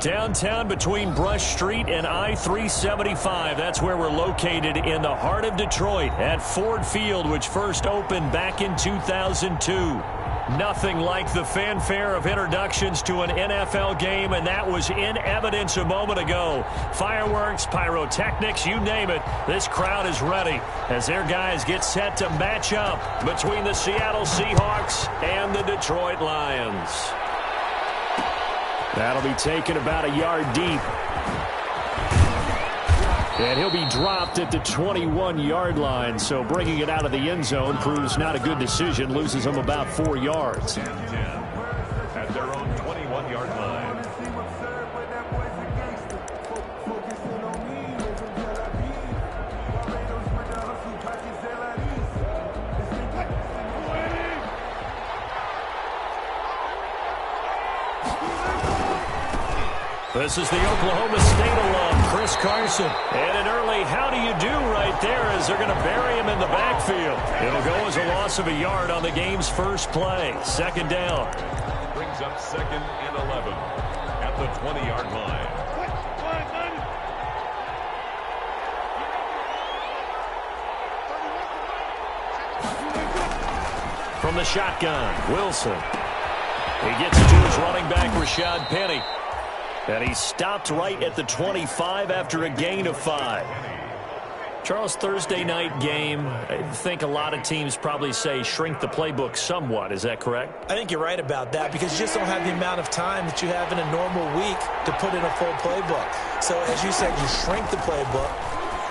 Downtown between Brush Street and I-375. That's where we're located in the heart of Detroit at Ford Field, which first opened back in 2002. Nothing like the fanfare of introductions to an NFL game, and that was in evidence a moment ago. Fireworks, pyrotechnics, you name it. This crowd is ready as their guys get set to match up between the Seattle Seahawks and the Detroit Lions. That'll be taken about a yard deep. And he'll be dropped at the 21-yard line, so bringing it out of the end zone proves not a good decision, loses him about 4 yards. At their own 21-yard line. This is the Oklahoma State alum, Chris Carson. And an early how do you do right there as they're going to bury him in the backfield. It'll go as a loss of a yard on the game's first play. Second down. Brings up 2nd and 11 at the 20-yard line. From the shotgun, Wilson. He gets it to his running back, Rashad Penny. And he stopped right at the 25 after a gain of 5. Charles, Thursday night game, I think a lot of teams probably say shrink the playbook somewhat. Is that correct? I think you're right about that because you just don't have the amount of time that you have in a normal week to put in a full playbook. So, as you said, you shrink the playbook,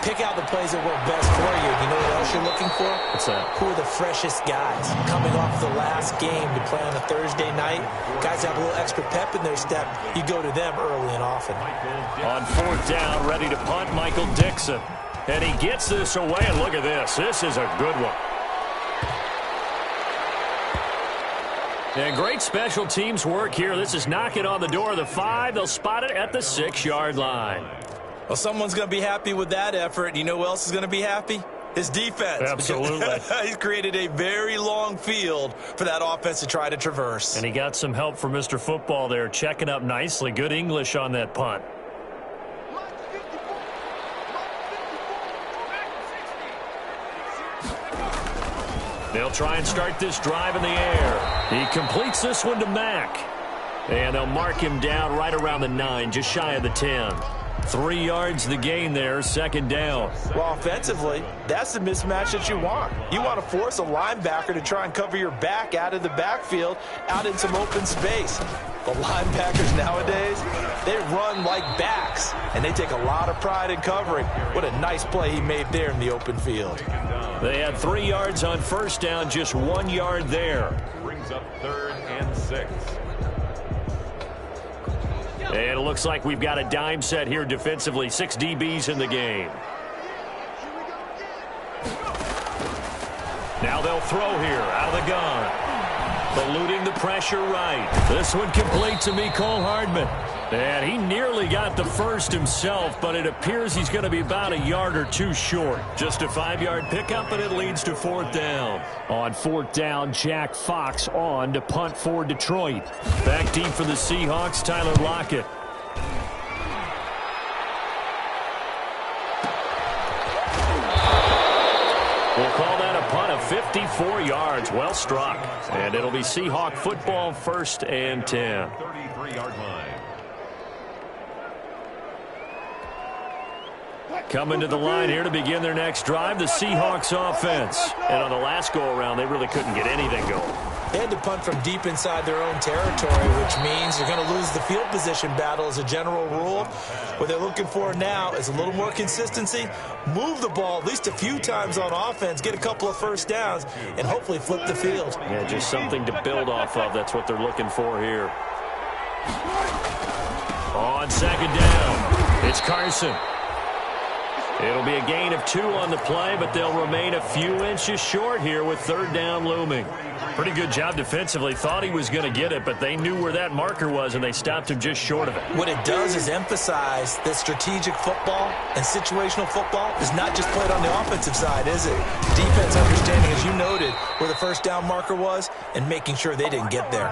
pick out the plays that work best for you. You know what else you're looking for? What's that? Who are the freshest guys coming off the last game to play on a Thursday night? Guys have a little extra pep in their step. You go to them early and often. On 4th down, ready to punt, Michael Dixon. And he gets this away, and look at this. This is a good one. And great special teams work here. This is knocking on the door of the 5. They'll spot it at the 6-yard line. Well, someone's going to be happy with that effort. You know who else is going to be happy? His defense. Absolutely. He's created a very long field for that offense to try to traverse. And he got some help from Mr. Football there, checking up nicely. Good English on that punt. They'll try and start this drive in the air. He completes this one to Mack. And they'll mark him down right around the 9, just shy of the 10. 3 yards the gain there, 2nd down. Well, offensively, that's the mismatch that you want. You want to force a linebacker to try and cover your back out of the backfield, out in some open space. The linebackers nowadays, they run like backs, and they take a lot of pride in covering. What a nice play he made there in the open field. They had 3 yards on 1st down, just 1 yard there. Brings up 3rd and 6. And it looks like we've got a dime set here defensively. 6 DBs in the game. Now they'll throw here out of the gun. Eluding the pressure right. This one complete to Mecole Hardman. And he nearly got the first himself, but it appears he's going to be about a yard or 2 short. Just a 5-yard pickup, and it leads to 4th down. On 4th down, Jack Fox on to punt for Detroit. Back deep for the Seahawks, Tyler Lockett. We'll call that a punt of 54 yards. Well struck. And it'll be Seahawk football, 1st and 10. 33-yard line. Coming to the line here to begin their next drive, the Seahawks offense. And on the last go-around, they really couldn't get anything going. They had to punt from deep inside their own territory, which means they're going to lose the field position battle as a general rule. What they're looking for now is a little more consistency, move the ball at least a few times on offense, get a couple of 1st downs, and hopefully flip the field. Yeah, just something to build off of. That's what they're looking for here. On 2nd down, it's Carson. It'll be a gain of 2 on the play, but they'll remain a few inches short here with third down looming. Pretty good job defensively. Thought he was going to get it, but they knew where that marker was, and they stopped him just short of it. What it does is emphasize that strategic football and situational football is not just played on the offensive side, is it? Defense understanding, as you noted, where the first down marker was and making sure they didn't get there.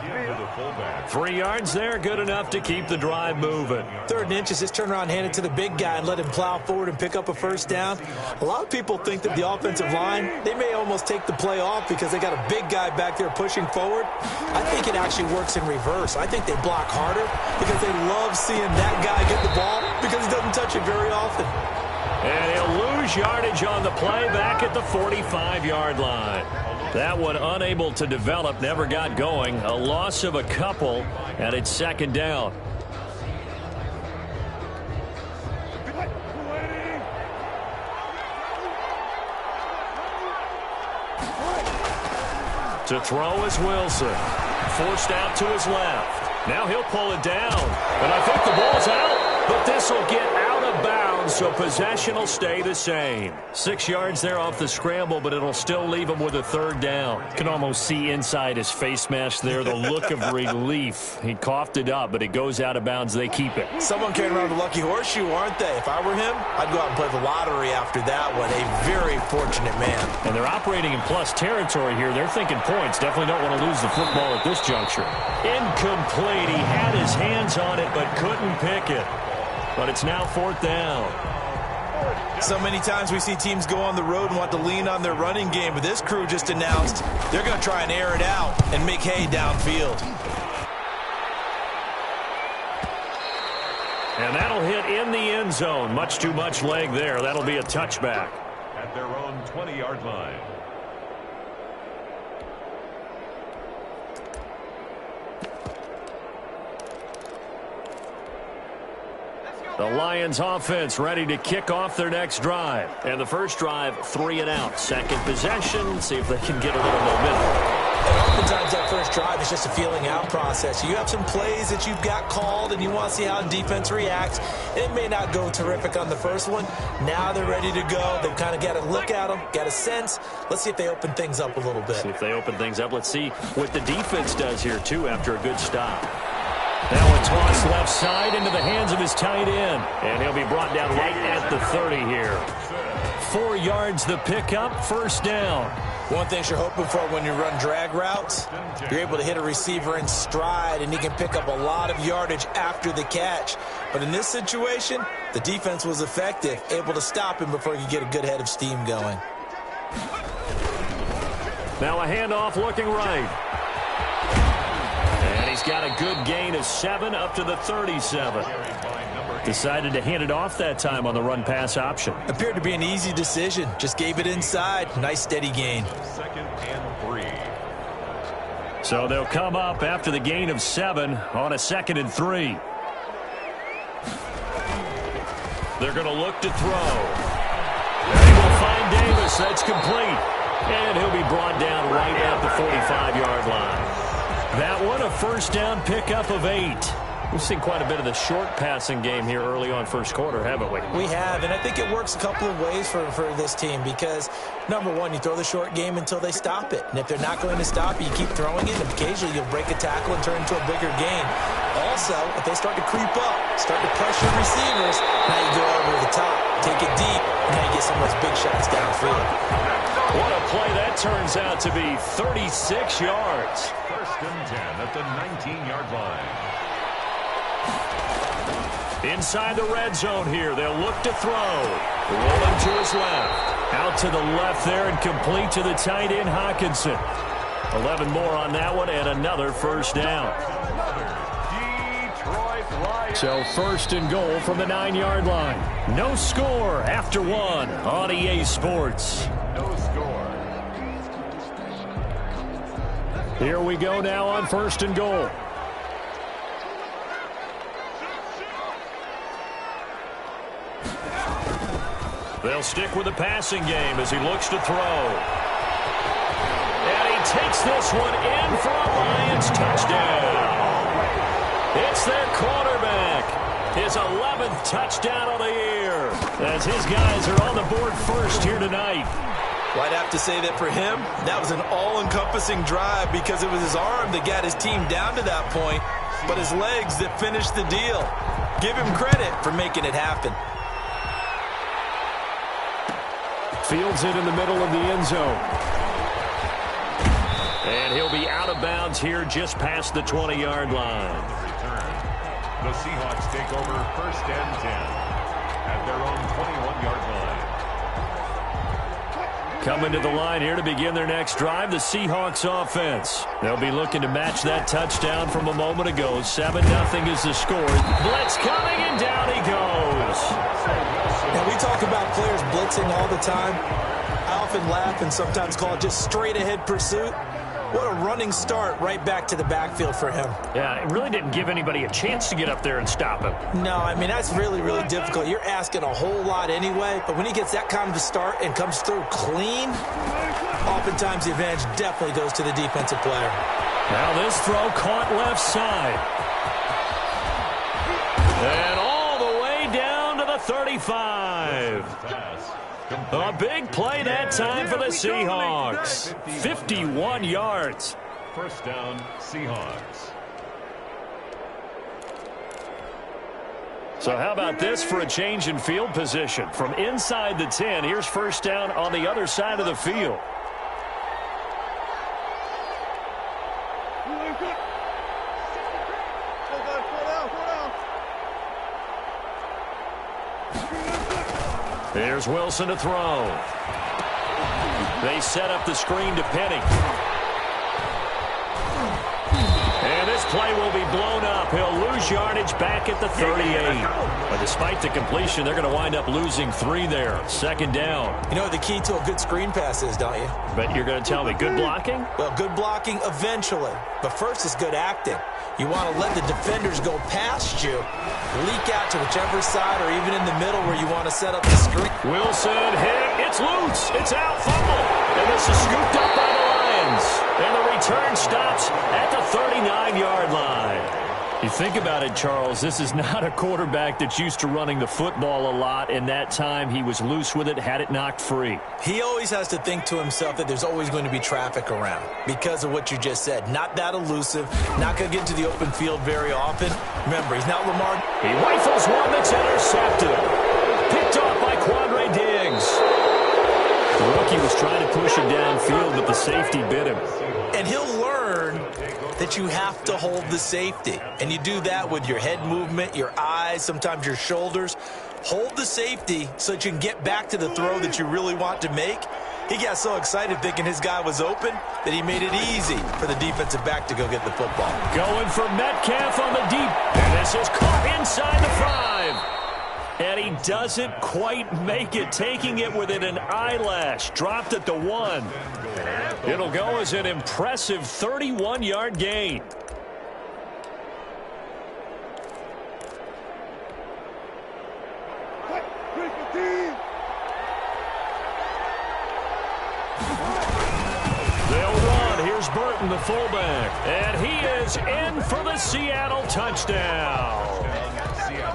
3 yards there, good enough to keep the drive moving. 3rd and inches, just turn around, hand it to the big guy, and let him plow forward and pick up a first down. A lot of people think that the offensive line, they may almost take the play off because they got a big guy back there pushing forward. I think it actually works in reverse. I think they block harder because they love seeing that guy get the ball because he doesn't touch it very often. And he'll lose yardage on the play back at the 45-yard line. That one unable to develop, never got going. A loss of a couple, and it's 2nd down. To throw is Wilson. Forced out to his left. Now he'll pull it down. And I think the ball's out, but this will get out of bounds, so possession will stay the same. 6 yards there off the scramble, but it'll still leave him with a 3rd down. You can almost see inside his face mask there the look of relief. He coughed it up, but it goes out of bounds. They keep it. Someone carrying around the lucky horseshoe, aren't they? If I were him, I'd go out and play the lottery after that one. A very fortunate man. And they're operating in plus territory here. They're thinking points. Definitely don't want to lose the football at this juncture. Incomplete. He had his hands on it, but couldn't pick it. But it's now 4th down. So many times we see teams go on the road and want to lean on their running game, but this crew just announced they're going to try and air it out and make hay downfield. And that'll hit in the end zone. Much too much leg there. That'll be a touchback. At their own 20-yard line. The Lions offense ready to kick off their next drive. And the first drive, 3 and out. Second possession, see if they can get a little momentum. And oftentimes that first drive is just a feeling out process. You have some plays that you've got called and you want to see how defense reacts. It may not go terrific on the first one. Now they're ready to go. They've kind of got to look at them, got a sense. Let's see if they open things up a little bit. See if they open things up. Let's see what the defense does here, too, after a good stop. Now a toss left side into the hands of his tight end. And he'll be brought down right at the 30 here. 4 yards the pickup, 1st down. One thing you're hoping for when you run drag routes, you're able to hit a receiver in stride, and he can pick up a lot of yardage after the catch. But in this situation, the defense was effective, able to stop him before he could get a good head of steam going. Now a handoff looking right. And he's got a good gain of 7 up to the 37. Decided to hand it off that time on the run-pass option. Appeared to be an easy decision. Just gave it inside. Nice, steady gain. 2nd and 3. So they'll come up after the gain of 7 on a 2nd and 3. They're going to look to throw. They will find Davis. That's complete. And he'll be brought down right at the 45-yard line. That one, a 1st down pickup of 8. We've seen quite a bit of the short passing game here early on first quarter, haven't we? We have, and I think it works a couple of ways for this team because, number one, you throw the short game until they stop it. And if they're not going to stop it, you keep throwing it, and occasionally you'll break a tackle and turn into a bigger gain. Also, if they start to creep up, start to pressure receivers, now you go over the top, take it deep, and now you get some of those big shots downfield. What a play that turns out to be, 36 yards. 1st and 10 at the 19-yard line. Inside the red zone here, they'll look to throw. Rolling to his left. Out to the left there and complete to the tight end, Hawkinson. 11 more on that one and another 1st down. So 1st and goal from the 9-yard line. No score after 1 on EA Sports. No score. Here we go now on 1st and goal. They'll stick with the passing game as he looks to throw. And he takes this one in for a Lions touchdown. It's their quarterback. His 11th touchdown of the year, as his guys are on the board first here tonight. Well, I'd have to say that for him, that was an all-encompassing drive because it was his arm that got his team down to that point, but his legs that finished the deal. Give him credit for making it happen. Fields it in the middle of the end zone. And he'll be out of bounds here just past the 20-yard line. The Seahawks take over 1st and 10 at their own 21-yard line. Coming to the line here to begin their next drive, the Seahawks offense. They'll be looking to match that touchdown from a moment ago. 7-0 is the score. Blitz coming, and down he goes. Now, we talk about players blitzing all the time. I often laugh and sometimes call it just straight-ahead pursuit. What a running start right back to the backfield for him. Yeah, it really didn't give anybody a chance to get up there and stop him. No, I mean, that's really, really difficult. You're asking a whole lot anyway, but when he gets that kind of a start and comes through clean, oftentimes the advantage definitely goes to the defensive player. Now this throw caught left side. And all the way down to the 35. A big play that time for the Seahawks. 51 yards. 1st down, Seahawks. So how about this for a change in field position? From inside the 10, here's 1st down on the other side of the field. There's Wilson to throw. They set up the screen to Penny. And this play will be blown up. He'll lose yardage back at the 38. But despite the completion, they're going to wind up losing 3 there. 2nd down. You know what the key to a good screen pass is, don't you? But you're going to tell me good blocking? Well, good blocking eventually. But first is good acting. You want to let the defenders go past you, leak out to whichever side or even in the middle where you want to set up the screen. Wilson hit. It's loose. It's out. Fumble. And this is scooped up by the Lions. And the return stops at the 39-yard line. You think about it, Charles, this is not a quarterback that's used to running the football a lot, and that time he was loose with it, had it knocked free. He always has to think to himself that there's always going to be traffic around because of what you just said. Not that elusive, not going to get into the open field very often. Remember, he's not Lamar. He rifles one that's intercepted. Picked off by Quandre Diggs. The rookie was trying to push it downfield, but the safety bit him. And he'll learn that you have to hold the safety. And you do that with your head movement, your eyes, sometimes your shoulders. Hold the safety so that you can get back to the throw that you really want to make. He got so excited thinking his guy was open that he made it easy for the defensive back to go get the football. Going for Metcalf on the deep. And this is caught inside the 5. And he doesn't quite make it, taking it within an eyelash. Dropped at the 1. It'll go as an impressive 31-yard gain. They'll run. Here's Burton, the fullback. And he is in for the Seattle touchdown.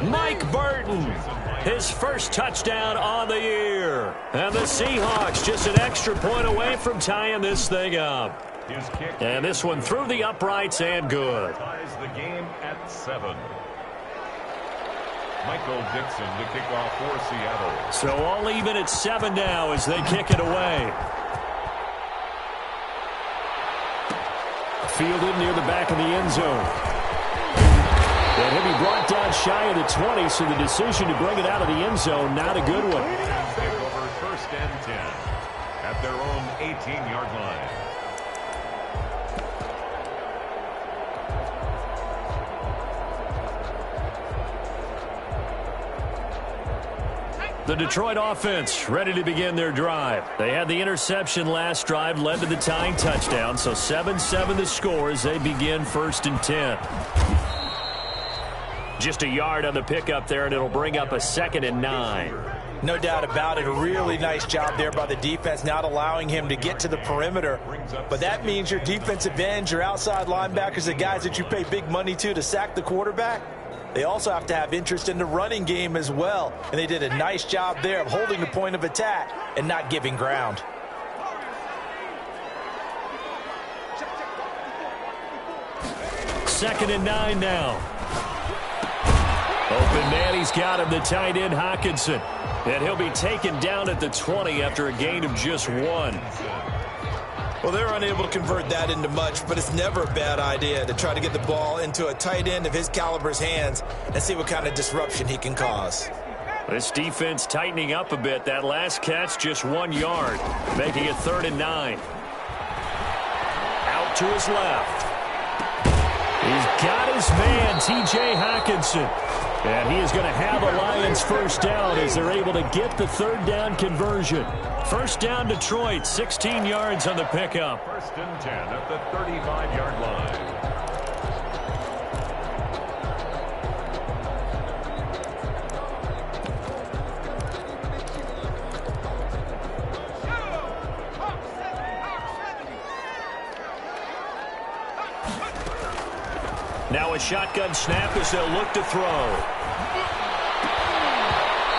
Mike Burton, his first touchdown on the year. And the Seahawks just an extra point away from tying this thing up. And this one through the uprights and good. Ties the game at 7. Michael Dixon to kick off for Seattle. So all even at 7 now as they kick it away. Fielded near the back of the end zone. And he'll be brought down shy of the 20, so the decision to bring it out of the end zone, not a good one. Take over 1st and 10 at their own 18-yard line. The Detroit offense ready to begin their drive. They had the interception last drive, led to the tying touchdown, so 7-7 the score as they begin 1st and 10. Just a yard on the pickup there, and it'll bring up a 2nd and 9. No doubt about it. A really nice job there by the defense, not allowing him to get to the perimeter. But that means your defensive ends, your outside linebackers, the guys that you pay big money to sack the quarterback, They also have to have interest in the running game as well. And they did a nice job there of holding the point of attack and not giving ground. Second and 9 now. Open man, he's got him, the tight end Hockenson. And he'll be taken down at the 20 after a gain of just 1. Well, they're unable to convert that into much, but it's never a bad idea to try to get the ball into a tight end of his caliber's hands and see what kind of disruption he can cause. This defense tightening up a bit. That last catch, just 1 yard, making it 3rd and 9. Out to his left. He's got his man, T.J. Hockenson. And he is going to have a Lions first down as they're able to get the 3rd down conversion. First down, Detroit, 16 yards on the pickup. 1st and 10 at the 35-yard line. Now a shotgun snap as they'll look to throw.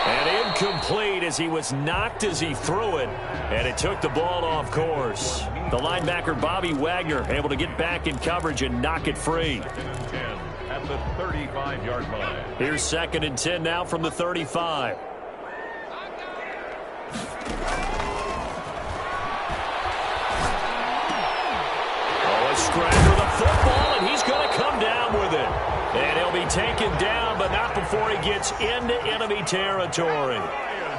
And incomplete as he was knocked as he threw it. And it took the ball off course. The linebacker, Bobby Wagner, able to get back in coverage and knock it free. 2nd and 10 at the 35-yard line. Here's 2nd and 10 now from the 35. Oh, a scramble with the football, and he's going to come down with it. And he'll be taken down, but not before he gets into enemy territory.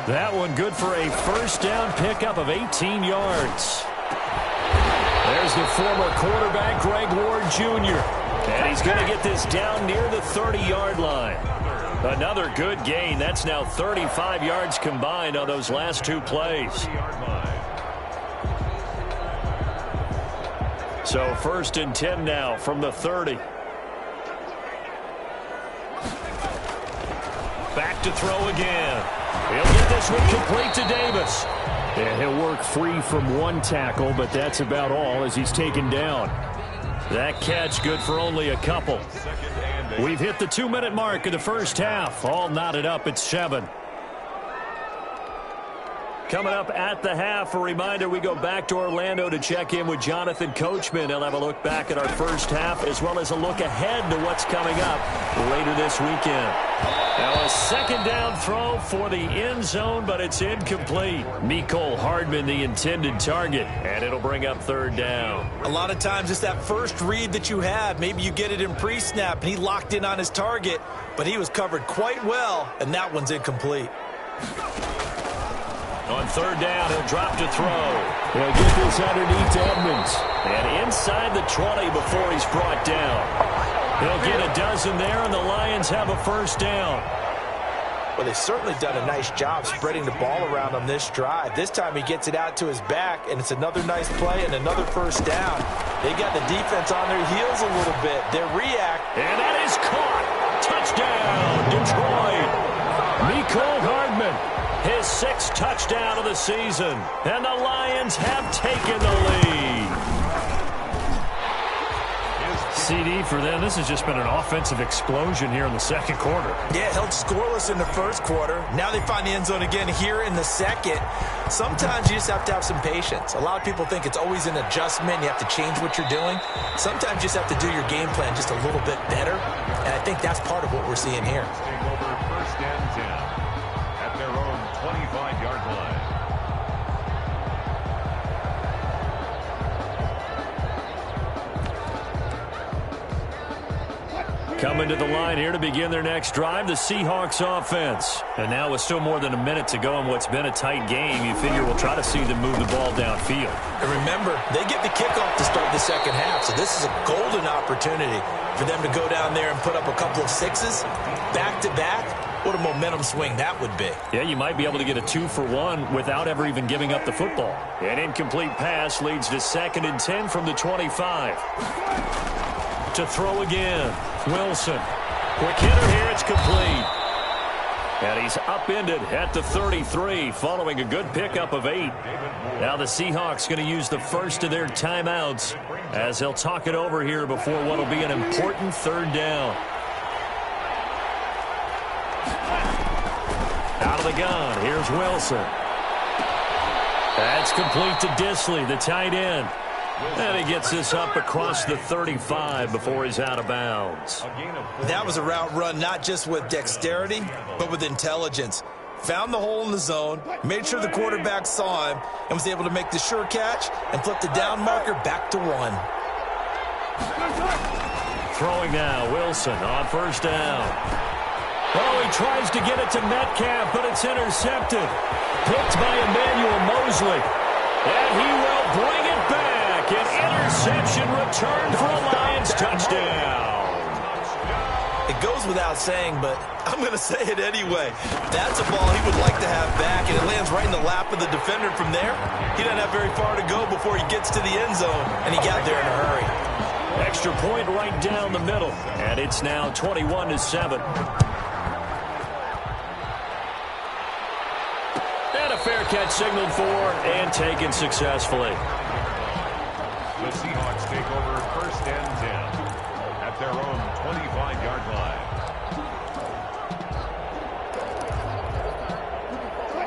That one good for a first down pickup of 18 yards. There's the former quarterback, Greg Ward Jr. And he's going to get this down near the 30-yard line. Another good gain. That's now 35 yards combined on those last 2 plays. So 1st and 10 now from the 30. Back to throw again. He'll get this one complete to Davis. And he'll work free from 1 tackle, but that's about all as he's taken down. That catch good for only a couple. We've hit the 2-minute mark of the first half. All knotted up at 7. Coming up at the half, a reminder, we go back to Orlando to check in with Jonathan Coachman. He'll have a look back at our first half as well as a look ahead to what's coming up later this weekend. Now a 2nd down throw for the end zone, but it's incomplete. Mecole Hardman, the intended target, and it'll bring up 3rd down. A lot of times it's that first read that you have. Maybe you get it in pre-snap, and he locked in on his target, but he was covered quite well, and that one's incomplete. On 3rd down, he'll drop to throw. He'll get this underneath to Edmonds. And inside the 20 before he's brought down. He'll get a dozen there, and the Lions have a first down. Well, they've certainly done a nice job spreading the ball around on this drive. This time he gets it out to his back, and it's another nice play and another first down. They got the defense on their heels a little bit. They react. And that is caught. Touchdown, Detroit. Mecole Hardman. His 6th touchdown of the season. And the Lions have taken the lead. CD for them. This has just been an offensive explosion here in the 2nd quarter. Yeah, held scoreless in the 1st quarter. Now they find the end zone again here in the 2nd. Sometimes you just have to have some patience. A lot of people think it's always an adjustment. You have to change what you're doing. Sometimes you just have to do your game plan just a little bit better. And I think that's part of what we're seeing here. Take over 1st and 10 at their own 25-yard line. Coming to the line here to begin their next drive, the Seahawks offense. And now with still more than a minute to go in what's been a tight game, you figure we'll try to see them move the ball downfield. And remember, they get the kickoff to start the 2nd half, so this is a golden opportunity for them to go down there and put up a couple of 6s back-to-back. What a momentum swing that would be. Yeah, you might be able to get a 2-for-1 without ever even giving up the football. An incomplete pass leads to 2nd and 10 from the 25. To throw again. Wilson. Quick hitter here. It's complete. And he's upended at the 33 following a good pickup of 8. Now the Seahawks going to use the first of their timeouts as they'll talk it over here before what will be an important 3rd down. Out of the gun, here's Wilson. That's complete to Disley, the tight end. And he gets this up across the 35 before he's out of bounds. That was a route run not just with dexterity, but with intelligence. Found the hole in the zone, made sure the quarterback saw him, and was able to make the sure catch and flip the down marker back to 1. Throwing now, Wilson on first down. Oh, he tries to get it to Metcalf, but it's intercepted. Picked by Emmanuel Mosley. And he will bring it back. An interception returned for a Lions touchdown. It goes without saying, but I'm going to say it anyway. That's a ball he would like to have back, and it lands right in the lap of the defender from there. He doesn't have very far to go before he gets to the end zone, and he got there in a hurry. Extra point right down the middle, and it's now 21-7. And a fair catch signaled for and taken successfully. The Seahawks take over first and 10 at their own 25-yard line.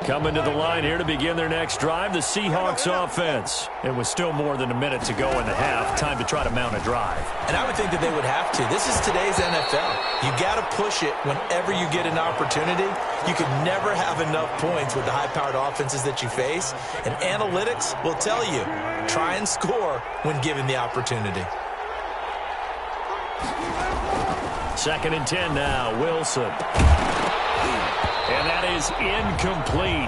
Coming to the line here to begin their next drive, the Seahawks offense. And with still more than a minute to go in the half, time to try to mount a drive. And I would think that they would have to. This is today's NFL. You got to push it whenever you get an opportunity. You can never have enough points with the high-powered offenses that you face. And analytics will tell you, try and score when given the opportunity. 2nd and 10 now, Wilson. And that is incomplete.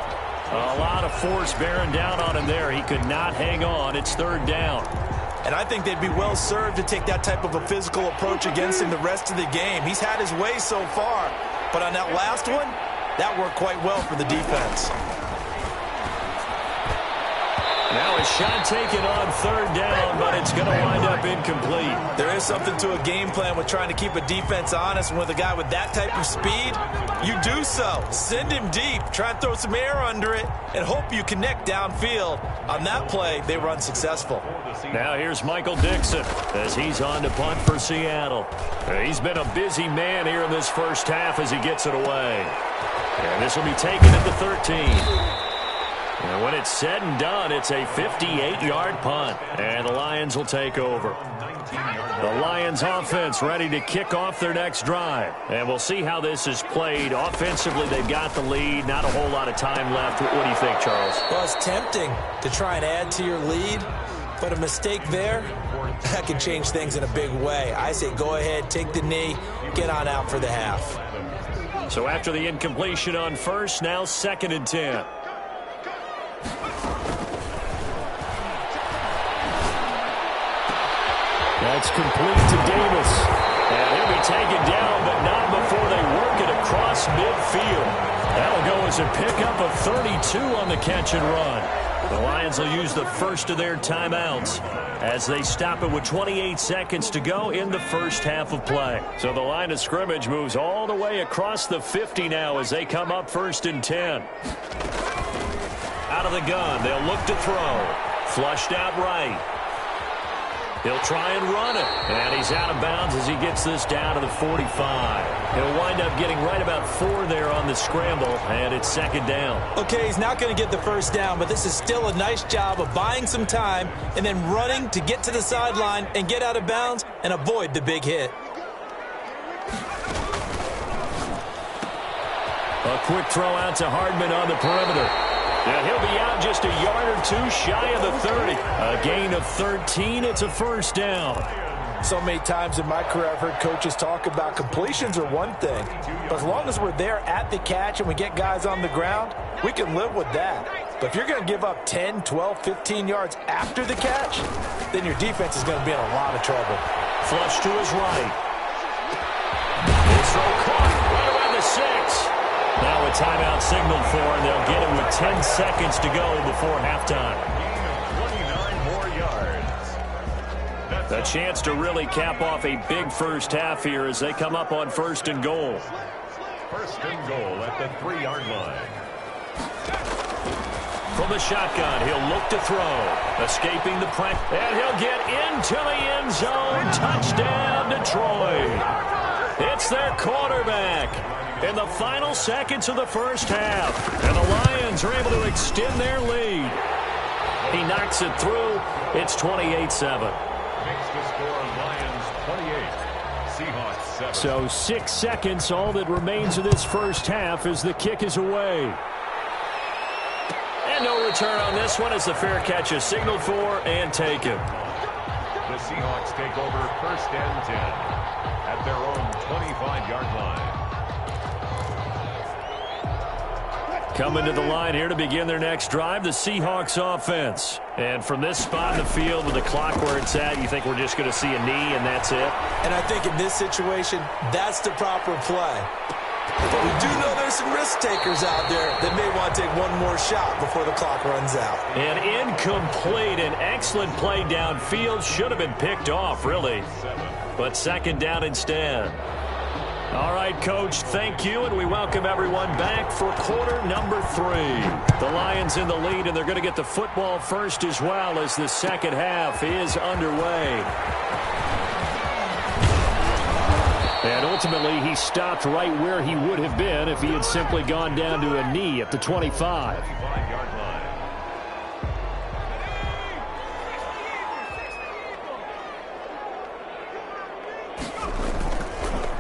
A lot of force bearing down on him there. He could not hang on. It's 3rd down. And I think they'd be well served to take that type of a physical approach against him the rest of the game. He's had his way so far. But on that last one, that worked quite well for the defense. Now a shot taken on 3rd down, but it's going to wind up incomplete. There is something to a game plan with trying to keep a defense honest. And with a guy with that type of speed, you do so. Send him deep. Try and throw some air under it and hope you connect downfield. On that play, they run successful. Now here's Michael Dixon as he's on to punt for Seattle. He's been a busy man here in this first half as he gets it away. And this will be taken at the 13. And when it's said and done, it's a 58-yard punt. And the Lions will take over. The Lions offense ready to kick off their next drive. And we'll see how this is played. Offensively, they've got the lead. Not a whole lot of time left. What do you think, Charles? Well, it's tempting to try and add to your lead. But a mistake there, that can change things in a big way. I say go ahead, take the knee, get on out for the half. So after the incompletion on first, now 2nd and 10. That's complete to Davis. And he'll be taken down, but not before they work it across midfield. That'll go as a pickup of 32 on the catch and run. The Lions will use the first of their timeouts as they stop it with 28 seconds to go in the first half of play. So the line of scrimmage moves all the way across the 50 now as they come up 1st and 10. Out of the gun, they'll look to throw. Flushed out right. He'll try and run it. And he's out of bounds as he gets this down to the 45. He'll wind up getting right about 4 there on the scramble, and it's 2nd down. Okay, he's not going to get the first down, but this is still a nice job of buying some time and then running to get to the sideline and get out of bounds and avoid the big hit. A quick throw out to Hardman on the perimeter. And he'll be out just a yard or 2 shy of the 30. A gain of 13. It's a 1st down. So many times in my career I've heard coaches talk about completions are one thing. But as long as we're there at the catch and we get guys on the ground, we can live with that. But if you're going to give up 10, 12, 15 yards after the catch, then your defense is going to be in a lot of trouble. Flush to his right. His throw caught right around the 6. Now a timeout signaled for, and they'll get it with 10 seconds to go before halftime. 29 more yards. A chance to really cap off a big first half here as they come up on 1st and goal. 1st and goal at the 3-yard line. From the shotgun, he'll look to throw. Escaping the press, and he'll get into the end zone. Touchdown, Detroit. It's their quarterback. in the final seconds of the first half. And the Lions are able to extend their lead. He knocks it through. It's 28-7. Makes the score Lions 28, Seahawks 7. So 6 seconds, all that remains of this first half as the kick is away. And no return on this one as the fair catch is signaled for and taken. The Seahawks take over first and 10 at their own 25-yard line. Coming to the line here to begin their next drive, the Seahawks offense. And from this spot in the field with the clock where it's at, you think we're just going to see a knee and that's it? And I think in this situation, that's the proper play. But we do know there's some risk takers out there that may want to take one more shot before the clock runs out. An incomplete and excellent play downfield. Should have been picked off, really. But second down instead. All right, Coach, thank you, and we welcome everyone back for quarter number 3. The Lions in the lead, and they're going to get the football first as well as the second half is underway. And ultimately, he stopped right where he would have been if he had simply gone down to a knee at the 25.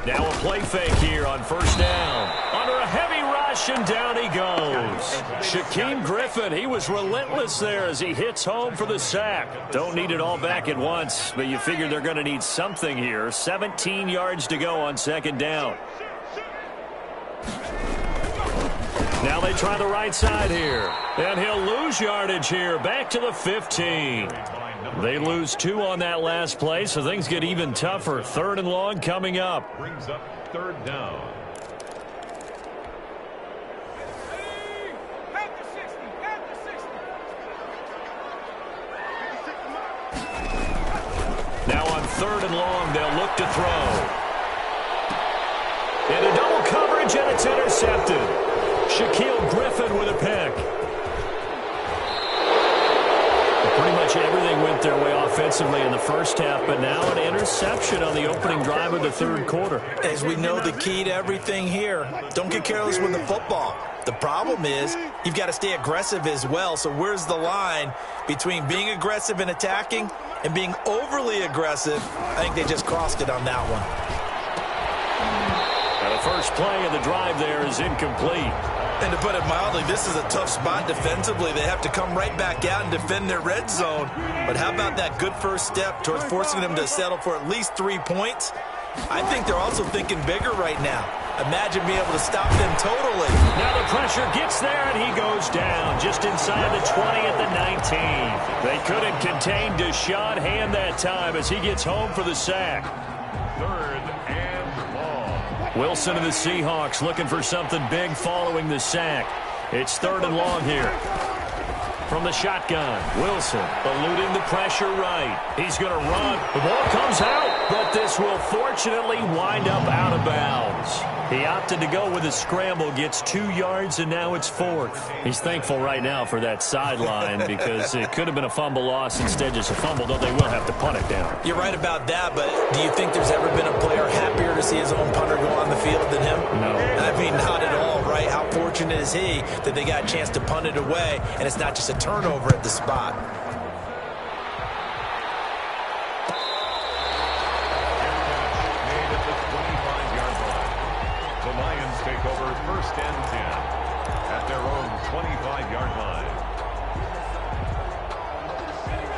Now a play fake here on first down. Under a heavy rush, and down he goes. Shaquem Griffin, he was relentless there as he hits home for the sack. Don't need it all back at once, but you figure they're going to need something here. 17 yards to go on second down. Now they try the right side here. And he'll lose yardage here. Back to the 15. They lose 2 on that last play, so things get even tougher. Third and long coming up. Brings up third down. Now on third and long, they'll look to throw. And a double coverage, and it's intercepted. Shaquem Griffin with a pick. Pretty much everything went their way offensively in the first half, but now an interception on the opening drive of the third quarter. As we know, the key to everything here, don't get careless with the football. The problem is you've got to stay aggressive as well. So where's the line between being aggressive and attacking and being overly aggressive? I think they just crossed it on that one. Now the first play of the drive there is incomplete. And to put it mildly, this is a tough spot defensively. They have to come right back out and defend their red zone. But how about that good first step towards forcing them to settle for at least 3 points? I think they're also thinking bigger right now. Imagine being able to stop them totally. Now the pressure gets there, and he goes down just inside the 20 at the 19. They couldn't contain Deshaun Hand that time as he gets home for the sack. Third and long. Wilson and the Seahawks looking for something big following the sack. It's third and long here. From the shotgun, Wilson eluding the pressure right. He's going to run. The ball comes out, but this will fortunately wind up out of bounds. He opted to go with a scramble, gets 2 yards, and now it's fourth. He's thankful right now for that sideline because it could have been a fumble loss, instead just a fumble, though they will have to punt it down. You're right about that, but do you think there's ever been a player happier to see his own punter go on the field than him? No. I mean, not at all, right? How fortunate is he that they got a chance to punt it away, and it's not just a turnover at the spot. The Lions take over first and 10 at their own 25-yard line.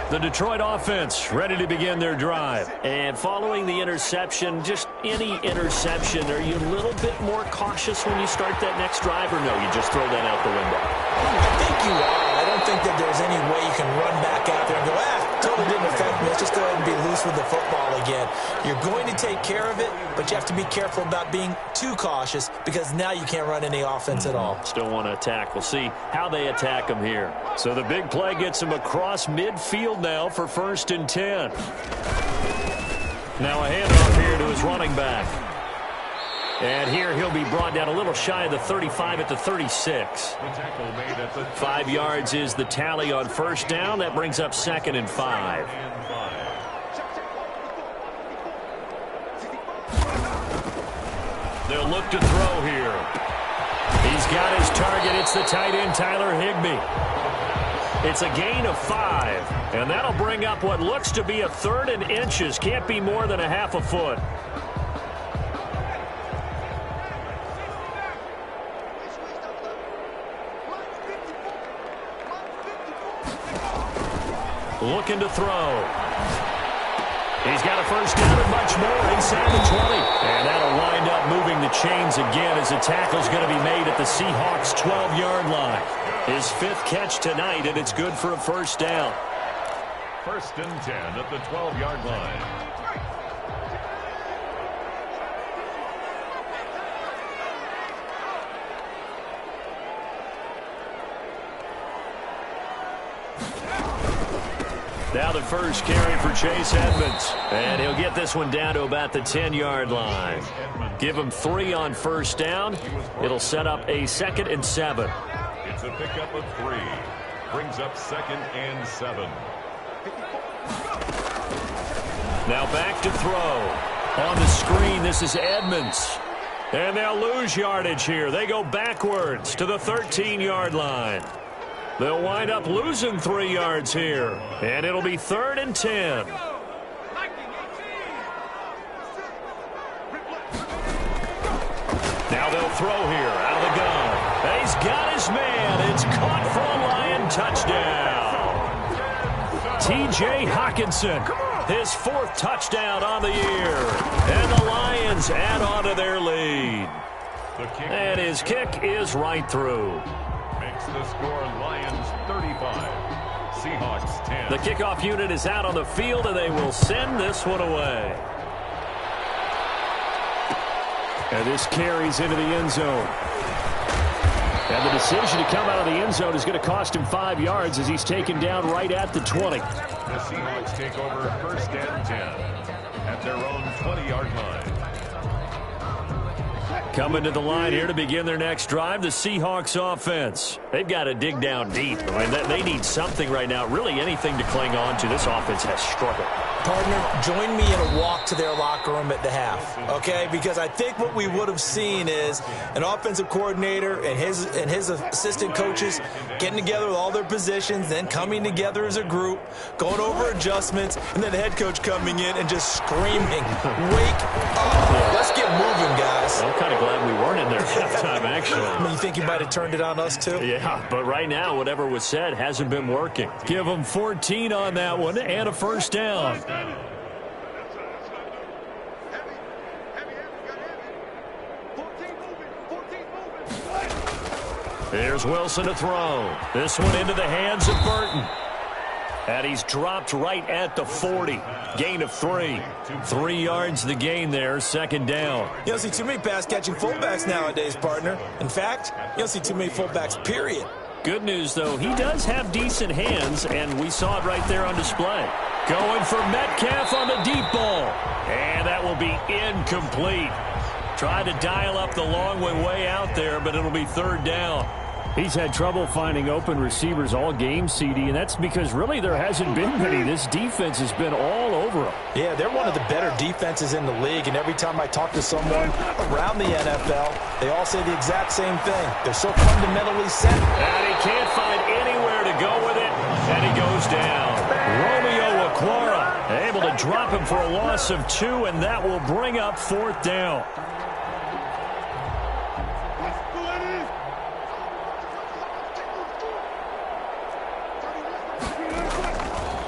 The Detroit offense ready to begin their drive. And following the interception, just any interception, are you a little bit more cautious when you start that next drive, or no, you just throw that out the window? I think you are. I don't think that there's any way you can run back out there and go, totally didn't affect me. Let's just go ahead and be loose with the football again. You're going to take care of it, but you have to be careful about being too cautious because now you can't run any offense at all. Still want to attack. We'll see how they attack them here. So the big play gets them across midfield now for first and 10. Now a handoff here to his running back. And here he'll be brought down a little shy of the 35 at the 36. 5 yards is the tally on first down. That brings up second and 5. they'll look to throw here. He's got his target. It's the tight end, Tyler Higbee. It's a gain of 5, and that'll bring up what looks to be a 3rd and inches. Can't be more than a half a foot. Looking to throw. He's got a first down and much more inside the 20. And that'll wind up moving the chains again as the tackle's going to be made at the Seahawks' 12-yard line. His 5th catch tonight, and it's good for a first down. 1st and 10 at the 12-yard line. Now the first carry for Chase Edmonds. And he'll get this one down to about the 10-yard line. Give him 3 on first down. It'll set up a 2nd and 7. It's a pickup of 3. Brings up 2nd and 7. Now back to throw. On the screen, this is Edmonds. And they'll lose yardage here. They go backwards to the 13-yard line. They'll wind up losing 3 yards here. And it'll be 3rd and 10. Now they'll throw here out of the gun. He's got his man. It's caught for a Lion touchdown. T.J. Hockenson, his 4th touchdown on the year. And the Lions add on to their lead. And his kick is right through. Makes the score Lions 35. Seahawks 10. The kickoff unit is out on the field, and they will send this one away. And this carries into the end zone. And the decision to come out of the end zone is going to cost him 5 yards as he's taken down right at the 20. The Seahawks take over 1st and 10 at their own 20-yard line. Coming to the line here to begin their next drive, the Seahawks offense. They've got to dig down deep. I mean, they need something right now, really anything to cling on to. This offense has struggled. Partner, join me in a walk to their locker room at the half, okay? Because I think what we would have seen is an offensive coordinator and his assistant coaches getting together with all their positions, then coming together as a group, going over adjustments, and then the head coach coming in and just screaming, "Wake up! Let's get moving, guys." I'm kind of glad we weren't in there at halftime, actually. I mean, you think you might have turned it on us, too? Yeah, but right now, whatever was said hasn't been working. Give them 14 on that one and a first down. Here's Wilson to throw. This one into the hands of Burton. And he's dropped right at the 40. Gain of 3. 3 yards the gain there, 2nd down. You don't see too many pass-catching fullbacks nowadays, partner. In fact, you don't see too many fullbacks, period. Good news, though, he does have decent hands, and we saw it right there on display. Going for Metcalf on the deep ball. And that will be incomplete. Tried to dial up the long way out there, but it'll be 3rd down. He's had trouble finding open receivers all game, CD, and that's because really there hasn't been many. This defense has been all over him. Yeah, they're one of the better defenses in the league, and every time I talk to someone around the NFL, they all say the exact same thing. They're so fundamentally set. And he can't find anywhere to go with it, and he goes down. Romeo Okwara able to drop him for a loss of 2, and that will bring up 4th down.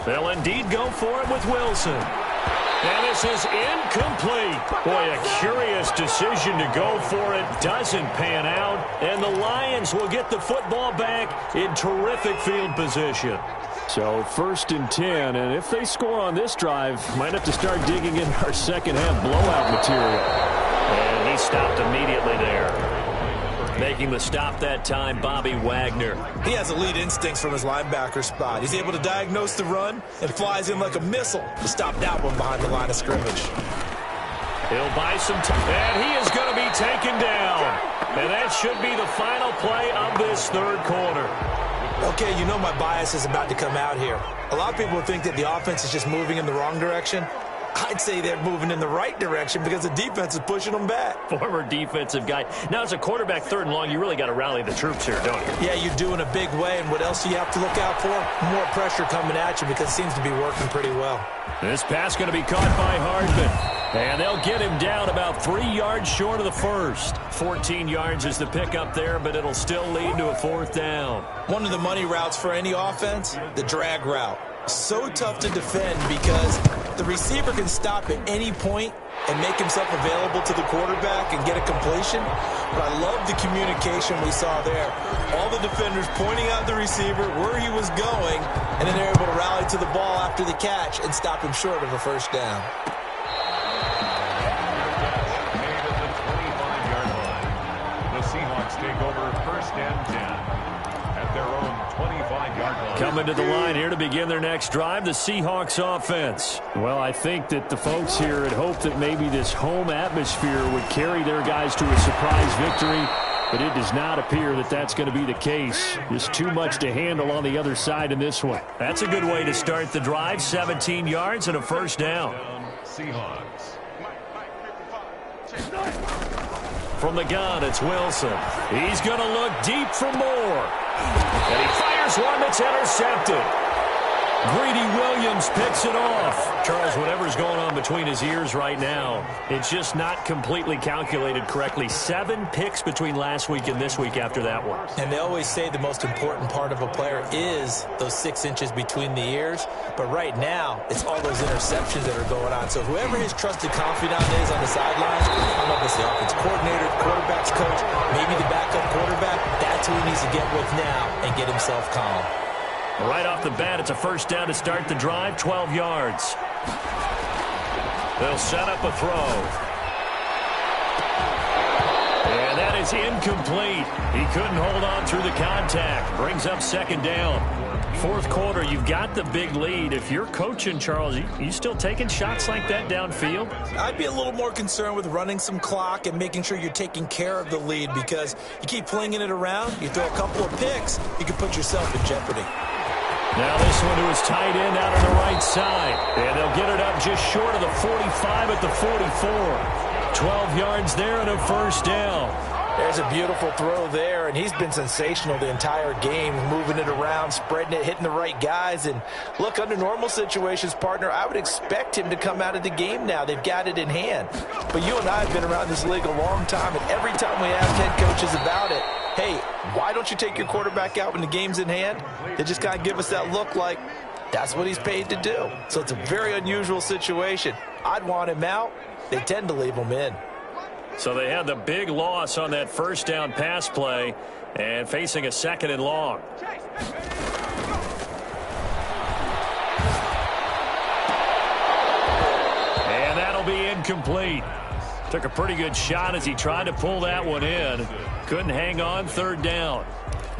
They'll indeed go for it with Wilson. And this is incomplete. Boy, a curious decision to go for it. Doesn't pan out. And the Lions will get the football back in terrific field position. So 1st and 10. And if they score on this drive, might have to start digging in our second half blowout material. And he stopped immediately there. Making the stop that time, Bobby Wagner. He has elite instincts from his linebacker spot. He's able to diagnose the run and flies in like a missile to stop that one behind the line of scrimmage. He'll buy some time, and he is going to be taken down. And that should be the final play of this 3rd quarter. Okay, you know my bias is about to come out here. A lot of people think that the offense is just moving in the wrong direction. I'd say they're moving in the right direction because the defense is pushing them back. Former defensive guy. Now, as a quarterback, 3rd and long, you really got to rally the troops here, don't you? Yeah, you do in a big way. And what else do you have to look out for? More pressure coming at you because it seems to be working pretty well. This pass going to be caught by Hardman. And they'll get him down about 3 yards short of the first. 14 yards is the pickup there, but it'll still lead to a 4th down. One of the money routes for any offense, the drag route. So tough to defend because the receiver can stop at any point and make himself available to the quarterback and get a completion. But I love the communication we saw there. All the defenders pointing out the receiver, where he was going, and then they're able to rally to the ball after the catch and stop him short of a 1st down. Seahawks take over 1st and 10 at their own 25-yard line. Coming to the line here to begin their next drive, the Seahawks offense. Well, I think that the folks here had hoped that maybe this home atmosphere would carry their guys to a surprise victory, but it does not appear that that's going to be the case. Just too much to handle on the other side in this one. That's a good way to start the drive. 17 yards and a 1st down. Seahawks. From the gun, it's Wilson. He's going to look deep for more. And he fires one that's intercepted. Greedy Williams picks it off. Charles, whatever's going on between his ears right now, it's just not completely calculated correctly. 7 picks between last week and this week after that one. And they always say the most important part of a player is those 6 inches between the ears. But right now, it's all those interceptions that are going on. So whoever his trusted confidant is on the sidelines, I don't know if it's the offense coordinator, quarterback's coach, maybe the backup quarterback, that's who he needs to get with now and get himself calm. Right off the bat, it's a 1st down to start the drive, 12 yards. They'll set up a throw. And that is incomplete. He couldn't hold on through the contact. Brings up 2nd down. 4th quarter, you've got the big lead. If you're coaching, Charles, you still taking shots like that downfield? I'd be a little more concerned with running some clock and making sure you're taking care of the lead because you keep flinging it around, you throw a couple of picks, you can put yourself in jeopardy. Now this one to his tight end out on the right side. And they'll get it up just short of the 45 at the 44. 12 yards there and a 1st down. There's a beautiful throw there, and he's been sensational the entire game, moving it around, spreading it, hitting the right guys. And look, under normal situations, partner, I would expect him to come out of the game now. They've got it in hand. But you and I have been around this league a long time, and every time we ask head coaches about it, hey, why don't you take your quarterback out when the game's in hand? They just kind of give us that look like that's what he's paid to do. So it's a very unusual situation. I'd want him out. They tend to leave him in. So they had the big loss on that 1st down pass play and facing a 2nd and long. And that'll be incomplete. Took a pretty good shot as he tried to pull that one in. Couldn't hang on, 3rd down.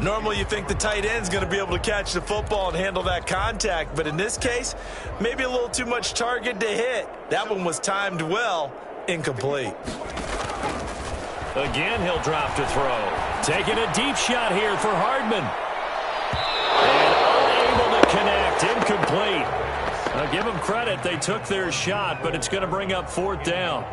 Normally you think the tight end's going to be able to catch the football and handle that contact, but in this case, maybe a little too much target to hit. That one was timed well, incomplete. Again, he'll drop to throw. Taking a deep shot here for Hardman. And unable to connect, incomplete. Now give them credit, they took their shot, but it's going to bring up 4th down.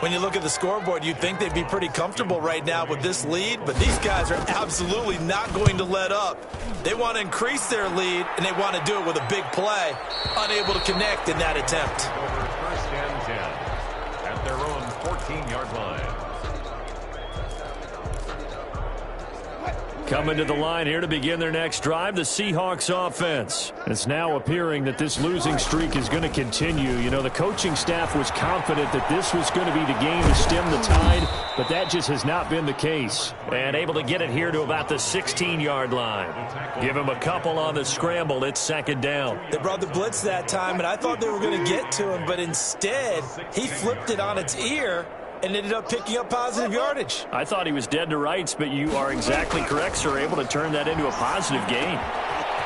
When you look at the scoreboard, you'd think they'd be pretty comfortable right now with this lead, but these guys are absolutely not going to let up. They want to increase their lead, and they want to do it with a big play. Unable to connect in that attempt. Over 1st and 10 at their own 14-yard line. Coming to the line here to begin their next drive, the Seahawks offense. It's now appearing that this losing streak is going to continue. You know, the coaching staff was confident that this was going to be the game to stem the tide, but that just has not been the case. And able to get it here to about the 16-yard line. Give him a couple on the scramble. It's 2nd down. They brought the blitz that time, and I thought they were going to get to him, but instead, he flipped it on its ear and ended up picking up positive yardage. I thought he was dead to rights, but you are exactly correct, sir. Able to turn that into a positive gain.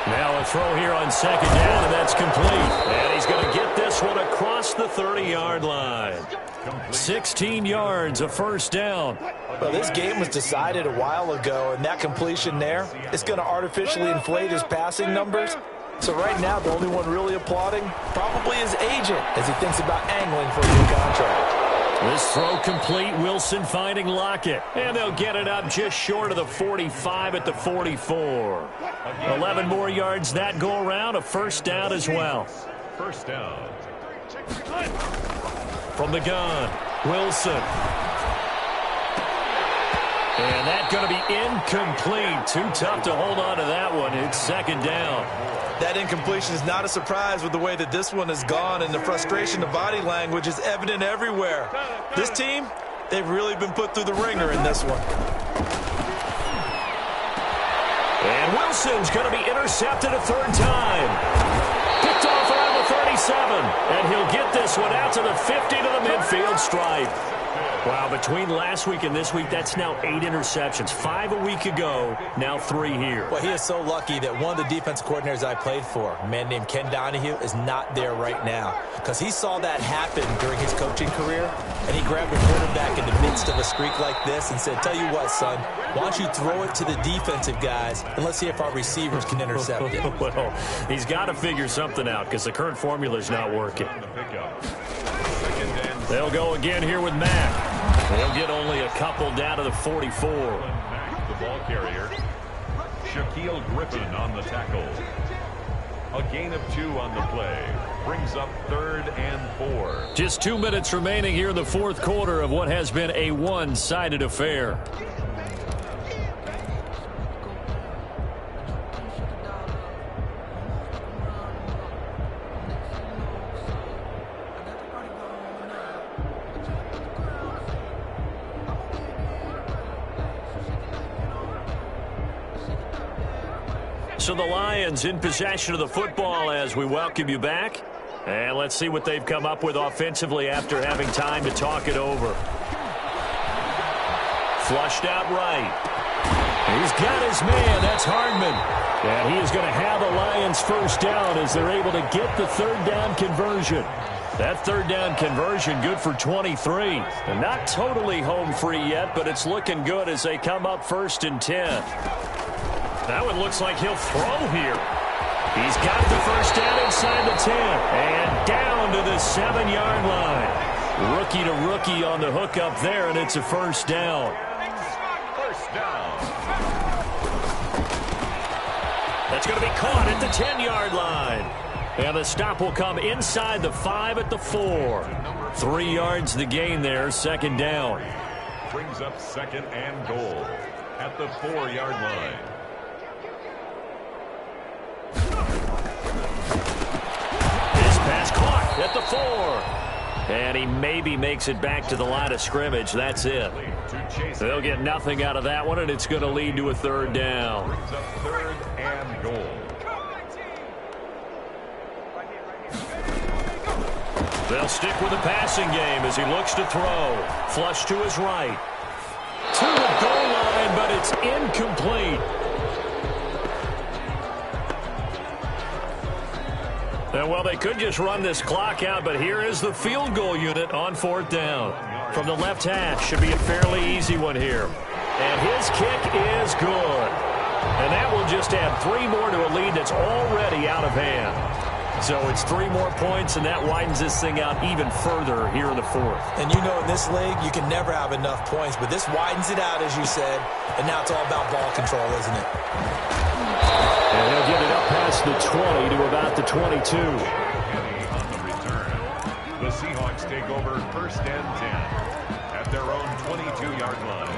Now a throw here on 2nd down, and that's complete. And he's going to get this one across the 30-yard line. 16 yards, a 1st down. Well, this game was decided a while ago, and that completion there, it's going to artificially inflate his passing numbers. So right now, the only one really applauding probably his agent as he thinks about angling for a new contract. This throw complete. Wilson finding Lockett. And they'll get it up just short of the 45 at the 44. 11 more yards that go around. A first down as well. First down. From the gun, Wilson. And that's going to be incomplete. Too tough to hold on to that one. It's second down. That incompletion is not a surprise with the way that this one has gone, and the frustration, the body language is evident everywhere. This team, they've really been put through the ringer in this one. And Wilson's going to be intercepted a third time. Picked off around the 37. And he'll get this one out to the 50 to the midfield stripe. Wow, between last week and this week, that's now 8 interceptions. 5 a week ago, now 3 here. Well, he is so lucky that one of the defense coordinators I played for, a man named Ken Donahue, is not there right now. Because he saw that happen during his coaching career, and he grabbed a quarterback in the midst of a streak like this and said, tell you what, son, why don't you throw it to the defensive guys, and let's see if our receivers can intercept it. Well, he's got to figure something out because the current formula is not working. They'll go again here with Mack. They'll get only a couple down to the 44. The ball carrier. Shaquille Griffin on the tackle. A gain of 2 on the play. Brings up 3rd and 4. Just 2 minutes remaining here in the fourth quarter of what has been a one-sided affair. So the Lions in possession of the football as we welcome you back. And let's see what they've come up with offensively after having time to talk it over. Flushed out right. He's got his man. That's Hardman. And he is going to have the Lions first down as they're able to get the third down conversion. That third down conversion good for 23. And not totally home free yet, but it's looking good as they come up 1st and 10. That one looks like he'll throw here. He's got the first down inside the 10. And down to the 7-yard line. Rookie to rookie on the hook up there, and it's a first down. First down. That's going to be caught at the 10-yard line. And the stop will come inside the 5 at the 4. 3 yards the gain there, second down. Brings up 2nd and goal at the 4-yard line. This pass caught at the 4. And he maybe makes it back to the line of scrimmage. That's it. They'll get nothing out of that one, and it's going to lead to a third down. Brings up 3rd and goal. They'll stick with the passing game as he looks to throw. Flush to his right. To the goal line, but it's incomplete. And well, they could just run this clock out, but here is the field goal unit on 4th down. From the left hash, should be a fairly easy one here. And his kick is good. And that will just add 3 more to a lead that's already out of hand. So it's 3 more points, and that widens this thing out even further here in the 4th. And you know in this league, you can never have enough points, but this widens it out, as you said, and now it's all about ball control, isn't it? And he'll get it up past the 20 to about the 22. On the return, the Seahawks take over 1st and 10 at their own 22-yard line.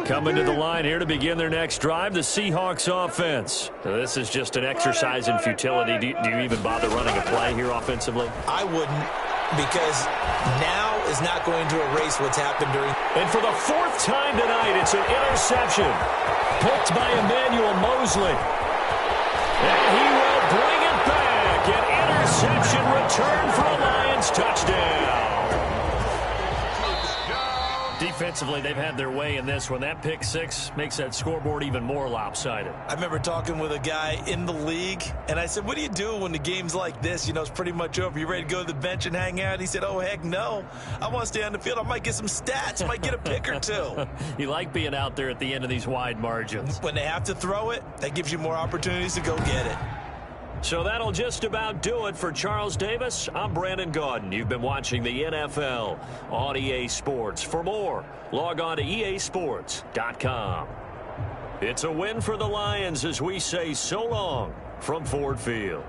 Coming to the line here to begin their next drive, the Seahawks offense. Now, this is just an exercise in futility. Do you even bother running a play here offensively? I wouldn't, because now is not going to erase what's happened during. And for the 4th time tonight, it's an interception. Picked by Emmanuel Mosley. And he will bring it back. An interception return for a Lions touchdown. defensively, they've had their way in this one. That pick six makes that scoreboard even more lopsided. I remember talking with a guy in the league, and I said, what do you do when the game's like this? You know, it's pretty much over. You ready to go to the bench and hang out? He said, oh, heck no. I want to stay on the field. I might get some stats. I might get a pick or two. You like being out there at the end of these wide margins. When they have to throw it, that gives you more opportunities to go get it. So that'll just about do it for Charles Davis. I'm Brandon Gaudin. You've been watching the NFL on EA Sports. For more, log on to easports.com. It's a win for the Lions as we say so long from Ford Field.